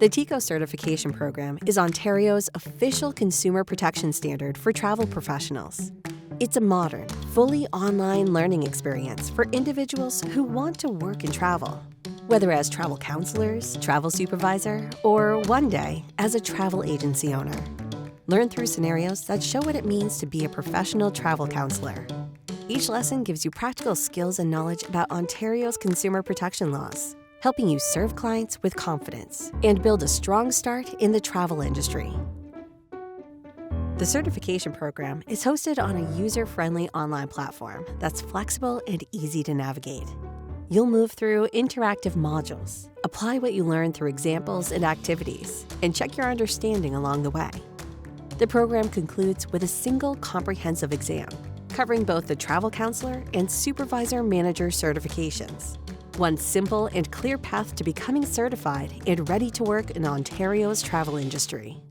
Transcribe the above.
The TICO Certification Program is Ontario's official consumer protection standard for travel professionals. It's a modern, fully online learning experience for individuals who want to work and travel, whether as travel counselors, travel supervisor, or one day as a travel agency owner. Learn through scenarios that show what it means to be a professional travel counselor. Each lesson gives you practical skills and knowledge about Ontario's consumer protection laws, helping you serve clients with confidence and build a strong start in the travel industry. The certification program is hosted on a user-friendly online platform that's flexible and easy to navigate. You'll move through interactive modules, apply what you learn through examples and activities, and check your understanding along the way. The program concludes with a single comprehensive exam, covering both the travel counselor and supervisor manager certifications. One simple and clear path to becoming certified and ready to work in Ontario's travel industry.